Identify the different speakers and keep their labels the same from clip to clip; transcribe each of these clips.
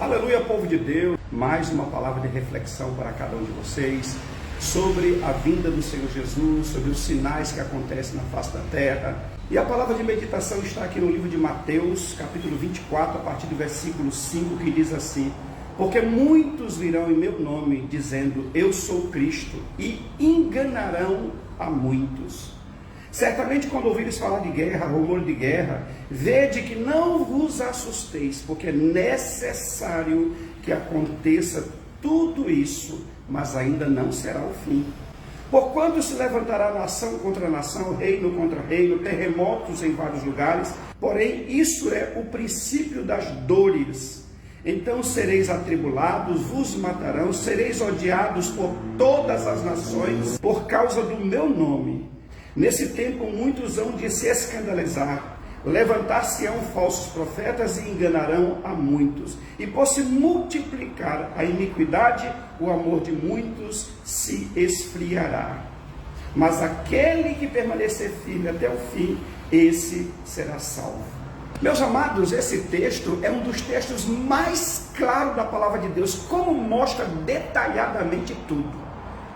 Speaker 1: Aleluia, povo de Deus. Mais uma palavra de reflexão para cada um de vocês sobre a vinda do Senhor Jesus, sobre os sinais que acontecem na face da terra. E a palavra de meditação está aqui no livro de Mateus, capítulo 24, a partir do versículo 5, que diz assim: porque muitos virão em meu nome, dizendo, eu sou Cristo, e enganarão a muitos. Certamente, quando ouvires falar de guerra, rumor de guerra, vede que não vos assusteis, porque é necessário que aconteça tudo isso, mas ainda não será o fim. Porquanto se levantará nação contra nação, reino contra reino, terremotos em vários lugares, porém isso é o princípio das dores. Então sereis atribulados, vos matarão, sereis odiados por todas as nações, por causa do meu nome. Nesse tempo muitos hão de se escandalizar, levantar-se-ão falsos profetas e enganarão a muitos. E por se multiplicar a iniquidade, o amor de muitos se esfriará. Mas aquele que permanecer firme até o fim, esse será salvo. Meus amados, esse texto é um dos textos mais claros da palavra de Deus, como mostra detalhadamente tudo.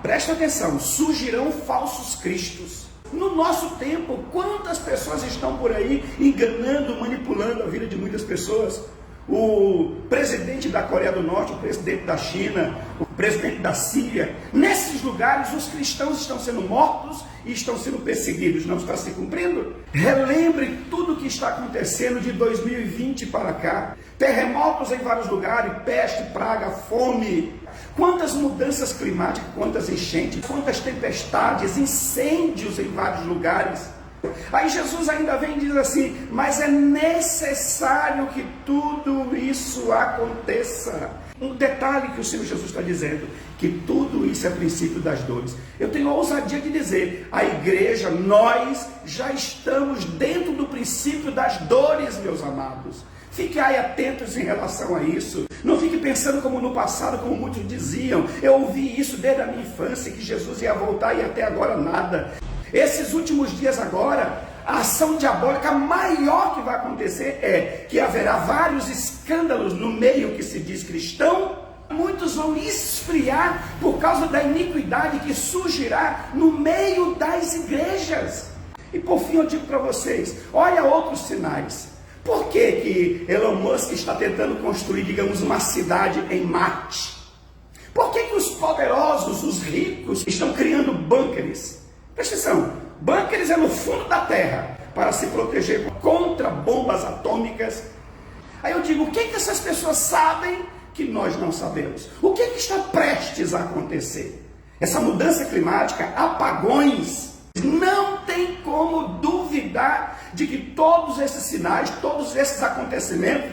Speaker 1: Presta atenção, surgirão falsos cristos. No nosso tempo, quantas pessoas estão por aí enganando, manipulando a vida de muitas pessoas? O presidente da Coreia do Norte, o presidente da China, o presidente da Síria. Nesses lugares, os cristãos estão sendo mortos e estão sendo perseguidos. Não está se cumprindo? Relembre tudo o que está acontecendo de 2020 para cá. Terremotos em vários lugares, peste, praga, fome. Quantas mudanças climáticas, quantas enchentes, quantas tempestades, incêndios em vários lugares. Aí Jesus ainda vem e diz assim, mas é necessário que tudo isso aconteça. Um detalhe que o Senhor Jesus está dizendo, que tudo isso é princípio das dores. Eu tenho a ousadia de dizer, a igreja, nós já estamos dentro do princípio das dores, meus amados. Fiquem aí atentos em relação a isso. Não fique pensando como no passado, como muitos diziam. Eu ouvi isso desde a minha infância, que Jesus ia voltar e até agora nada. Esses últimos dias agora, a ação diabólica maior que vai acontecer é que haverá vários escândalos no meio que se diz cristão. Muitos vão esfriar por causa da iniquidade que surgirá no meio das igrejas. E por fim eu digo para vocês, olha outros sinais. Por que Elon Musk está tentando construir, digamos, uma cidade em Marte? Por que os poderosos, os ricos, estão criando bunkers? Presta atenção, bunkers é no fundo da terra, para se proteger contra bombas atômicas. Aí eu digo, o que essas pessoas sabem que nós não sabemos? O que está prestes a acontecer? Essa mudança climática, apagões, não tem como duvidar de que todos esses sinais, todos esses acontecimentos,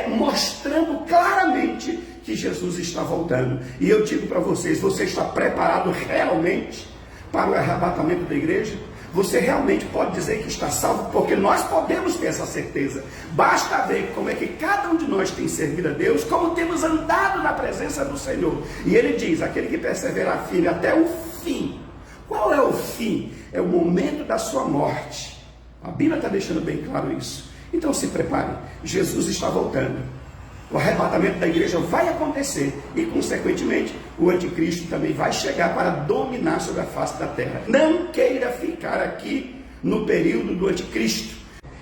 Speaker 1: mostrando claramente que Jesus está voltando. E eu digo para vocês, você está preparado realmente para o arrebatamento da igreja? Você realmente pode dizer que está salvo? Porque nós podemos ter essa certeza. Basta ver como é que cada um de nós tem servido a Deus, como temos andado na presença do Senhor. E ele diz, aquele que perseverar firme até o fim. Qual é o fim? É o momento da sua morte. A Bíblia está deixando bem claro isso. Então se prepare, Jesus está voltando. O arrebatamento da igreja vai acontecer e, consequentemente, o anticristo também vai chegar para dominar sobre a face da terra. Não queira ficar aqui no período do anticristo.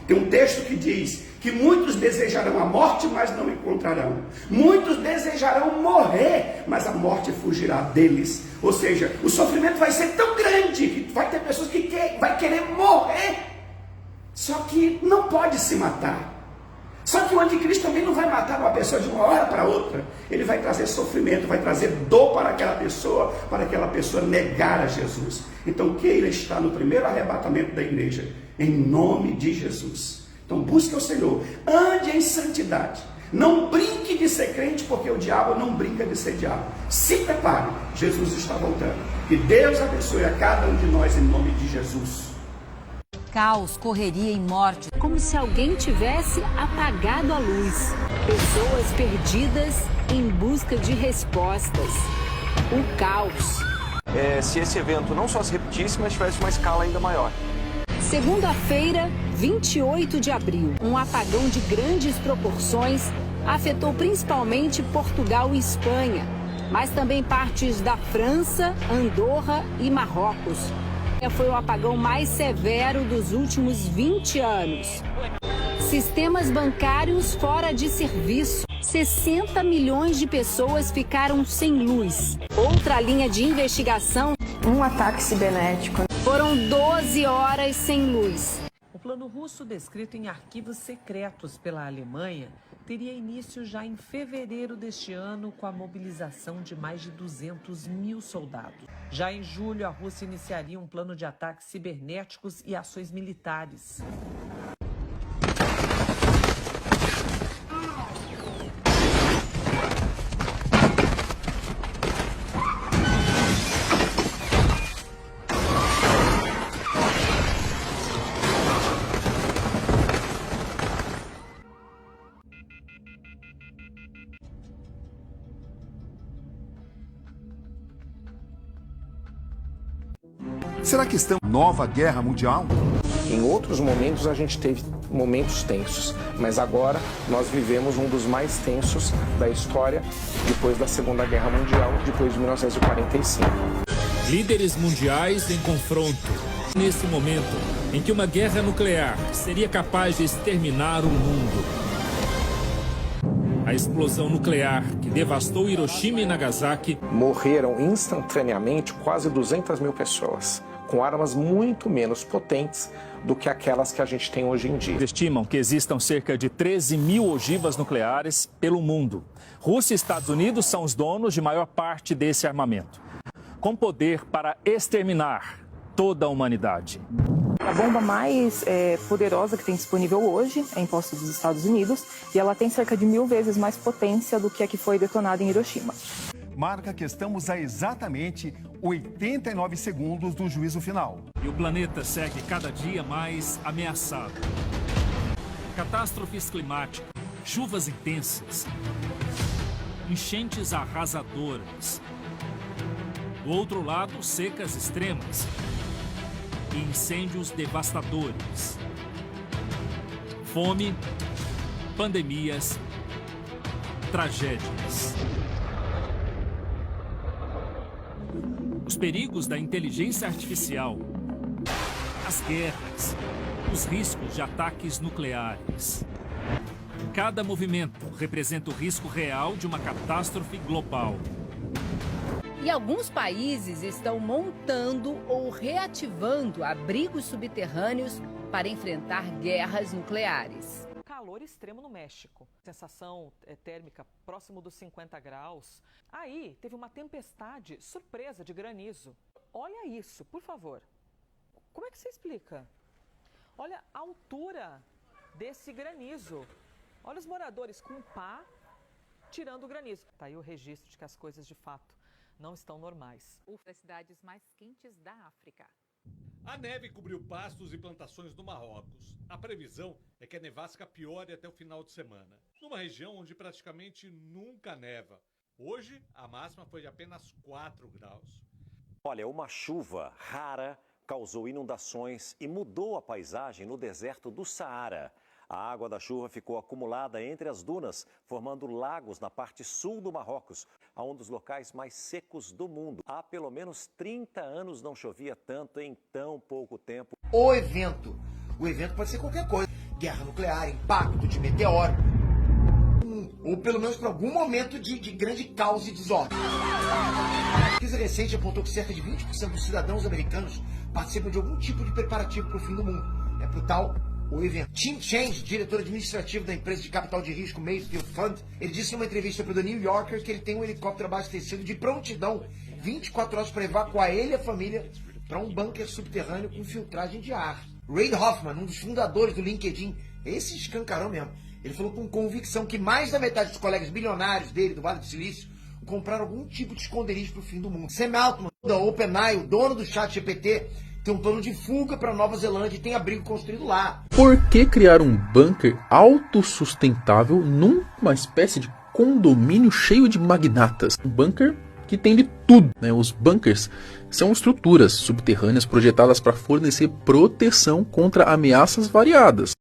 Speaker 1: Tem um texto que diz que muitos desejarão a morte, mas não encontrarão. Muitos desejarão morrer, mas a morte fugirá deles. Ou seja, o sofrimento vai ser tão grande que vai ter pessoas que vai querer morrer. Só que não pode se matar. Só que o anticristo também não vai matar uma pessoa de uma hora para outra. Ele vai trazer sofrimento, vai trazer dor para aquela pessoa negar a Jesus. Então queira estar no primeiro arrebatamento da igreja, em nome de Jesus. Então busque o Senhor, ande em santidade. Não brinque de ser crente, porque o diabo não brinca de ser diabo. Se prepare, Jesus está voltando. Que Deus abençoe a cada um de nós em nome de Jesus.
Speaker 2: Caos, correria e morte.
Speaker 3: Como se alguém tivesse apagado a luz. Pessoas perdidas em busca de respostas. O caos.
Speaker 4: Se esse evento não só se repetisse, mas tivesse uma escala ainda maior.
Speaker 3: Segunda-feira, 28 de abril. Um apagão de grandes proporções afetou principalmente Portugal e Espanha, mas também partes da França, Andorra e Marrocos. Foi o apagão mais severo dos últimos 20 anos. Sistemas bancários fora de serviço. 60 milhões de pessoas ficaram sem luz. Outra linha de investigação.
Speaker 5: Um ataque cibernético.
Speaker 3: Foram 12 horas sem luz.
Speaker 6: O plano russo, descrito em arquivos secretos pela Alemanha, teria início já em fevereiro deste ano, com a mobilização de mais de 200 mil soldados. Já em julho, a Rússia iniciaria um plano de ataques cibernéticos e ações militares.
Speaker 7: Será que estamos em nova guerra mundial?
Speaker 8: Em outros momentos a gente teve momentos tensos, mas agora nós vivemos um dos mais tensos da história depois da Segunda Guerra Mundial, depois de 1945.
Speaker 9: Líderes mundiais em confronto. Nesse momento em que uma guerra nuclear seria capaz de exterminar o mundo. A explosão nuclear que devastou Hiroshima e Nagasaki.
Speaker 8: Morreram instantaneamente quase 200 mil pessoas, com armas muito menos potentes do que aquelas que a gente tem hoje em dia.
Speaker 9: Estimam que existam cerca de 13 mil ogivas nucleares pelo mundo. Rússia e Estados Unidos são os donos de maior parte desse armamento, com poder para exterminar toda a humanidade.
Speaker 5: A bomba mais poderosa que tem disponível hoje é imposta dos Estados Unidos e ela tem cerca de 1000 vezes mais potência do que a que foi detonada em Hiroshima.
Speaker 7: Marca que estamos a exatamente 89 segundos do juízo final.
Speaker 9: E o planeta segue cada dia mais ameaçado. Catástrofes climáticas, chuvas intensas, enchentes arrasadoras. Do outro lado, secas extremas e incêndios devastadores. Fome, pandemias, tragédias. Os perigos da inteligência artificial, as guerras, os riscos de ataques nucleares. Cada movimento representa o risco real de uma catástrofe global.
Speaker 3: E alguns países estão montando ou reativando abrigos subterrâneos para enfrentar guerras nucleares.
Speaker 6: Calor extremo no México. Sensação térmica próximo dos 50 graus. Aí teve uma tempestade surpresa de granizo. Olha isso, por favor. Como é que você explica? Olha a altura desse granizo. Olha os moradores com pá tirando o granizo. Tá aí o registro de que as coisas de fato não estão normais.
Speaker 10: Das cidades mais quentes da África.
Speaker 11: A neve cobriu pastos e plantações do Marrocos. A previsão é que a nevasca piore até o final de semana, numa região onde praticamente nunca neva. Hoje, a máxima foi de apenas 4 graus.
Speaker 12: Olha, uma chuva rara causou inundações e mudou a paisagem no deserto do Saara. A água da chuva ficou acumulada entre as dunas, formando lagos na parte sul do Marrocos, um dos locais mais secos do mundo. Há pelo menos 30 anos não chovia tanto em tão pouco tempo.
Speaker 13: O evento pode ser qualquer coisa. Guerra nuclear, impacto de meteoro. Ou pelo menos para algum momento de grande caos e desordem. A pesquisa recente apontou que cerca de 20% dos cidadãos americanos participam de algum tipo de preparativo para o fim do mundo. É pro tal o evento. Tim Change, diretor administrativo da empresa de capital de risco Mayfield Fund, ele disse em uma entrevista para o The New Yorker que ele tem um helicóptero abastecido de prontidão 24 horas para evacuar ele e a família para um bunker subterrâneo com filtragem de ar. Reid Hoffman, um dos fundadores do LinkedIn, esse escancarou mesmo. Ele falou com convicção que mais da metade dos colegas bilionários dele, do Vale do Silício, compraram algum tipo de esconderijo para o fim do mundo. Sam Altman, da OpenAI, o dono do ChatGPT, tem um plano de fuga para Nova Zelândia e tem abrigo construído lá.
Speaker 14: Por que criar um bunker autossustentável numa espécie de condomínio cheio de magnatas? Um bunker que tem de tudo, né? Os bunkers são estruturas subterrâneas projetadas para fornecer proteção contra ameaças variadas.